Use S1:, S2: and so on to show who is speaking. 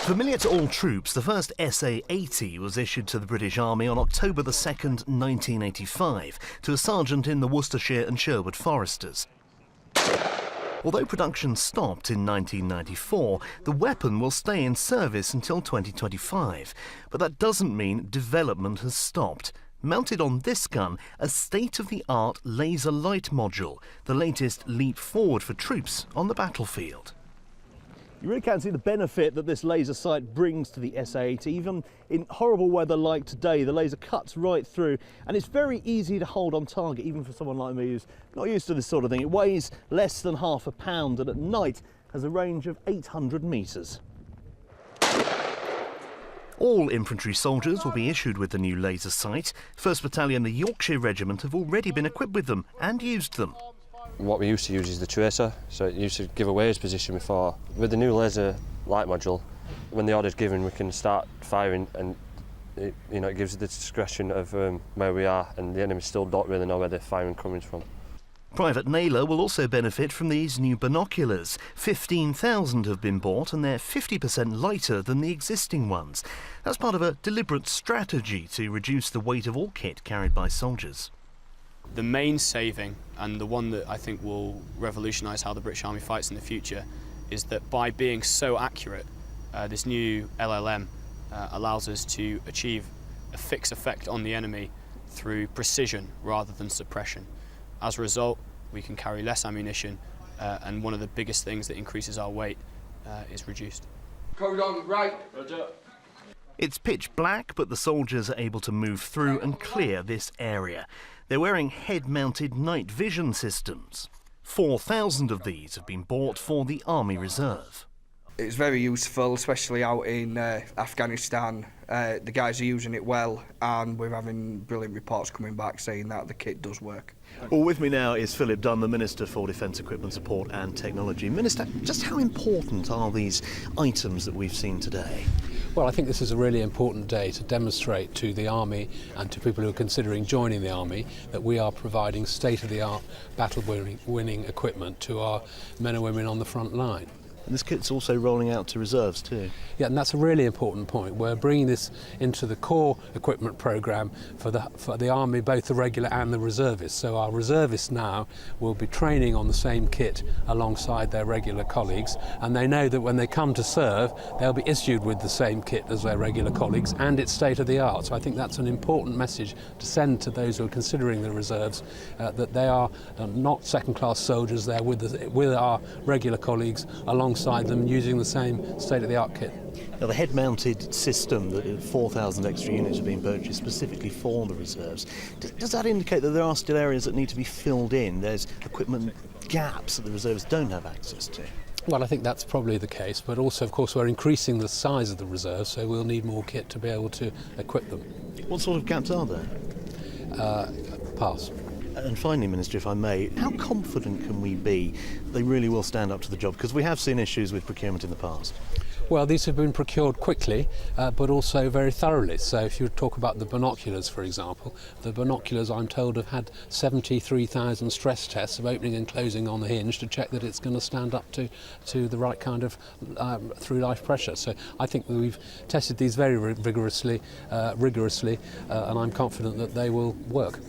S1: Familiar to all troops, the first SA-80 was issued to the British Army on October the 2nd, 1985, to a sergeant in the Worcestershire and Sherwood Foresters. Although production stopped in 1994, the weapon will stay in service until 2025. But that doesn't mean development has stopped. Mounted on this gun, a state-of-the-art laser light module, the latest leap forward for troops on the battlefield. You really can see the benefit that this laser sight brings to the SA-80. Even in horrible weather like today, the laser cuts right through, and it's very easy to hold on target, even for someone like me who's not used to this sort of thing. It weighs less than half a pound, and at night has a range of 800 metres. All infantry soldiers will be issued with the new laser sight. 1st Battalion, the Yorkshire Regiment, have already been equipped with them and used them.
S2: What we used to use is the tracer, so it used to give away its position before. With the new laser light module, when the order's given, we can start firing, and it gives the discretion of where we are, and the enemy still don't really know where they're firing coming from.
S1: Private Naylor will also benefit from these new binoculars. 15,000 have been bought, and they're 50% lighter than the existing ones. That's part of a deliberate strategy to reduce the weight of all kit carried by soldiers.
S3: The main saving, and the one that I think will revolutionise how the British Army fights in the future, is that by being so accurate, this new LLM allows us to achieve a fixed effect on the enemy through precision rather than suppression. As a result, we can carry less ammunition, and one of the biggest things that increases our weight is reduced.
S4: Code on, right.
S3: Roger.
S1: It's pitch black, but the soldiers are able to move through and clear this area. They're wearing head-mounted night vision systems. 4,000 of these have been bought for the Army Reserve.
S4: It's very useful, especially out in Afghanistan. The guys are using it well, and we're having brilliant reports coming back saying that the kit does work.
S1: Well, with me now is Philip Dunn, the Minister for Defence Equipment Support and Technology. Minister, just how important are these items that we've seen today?
S5: Well, I think this is a really important day to demonstrate to the Army and to people who are considering joining the Army that we are providing state-of-the-art battle-winning equipment to our men and women on the front line.
S1: And this kit's also rolling out to reserves too.
S5: Yeah, and that's a really important point. We're bringing this into the core equipment programme for the Army, both the regular and the reservists. So our reservists now will be training on the same kit alongside their regular colleagues, and they know that when they come to serve, they'll be issued with the same kit as their regular colleagues, and it's state-of-the-art. So I think that's an important message to send to those who are considering the reserves, that they are not second-class soldiers. They're with our regular colleagues alongside them using the same state-of-the-art kit.
S1: Now, the head-mounted system, that 4,000 extra units have been purchased specifically for the reserves. Does that indicate that there are still areas that need to be filled in? There's equipment gaps that the reserves don't have access to?
S5: Well, I think that's probably the case, but also, of course, we're increasing the size of the reserves, so we'll need more kit to be able to equip them.
S1: What sort of gaps are there?
S5: Pass.
S1: And finally, Minister, if I may, how confident can we be they really will stand up to the job? Because we have seen issues with procurement in the past.
S5: Well, these have been procured quickly, but also very thoroughly. So if you talk about the binoculars, for example, the binoculars, I'm told, have had 73,000 stress tests of opening and closing on the hinge to check that it's going to stand up to the right kind of through-life pressure. So I think that we've tested these very rigorously, and I'm confident that they will work.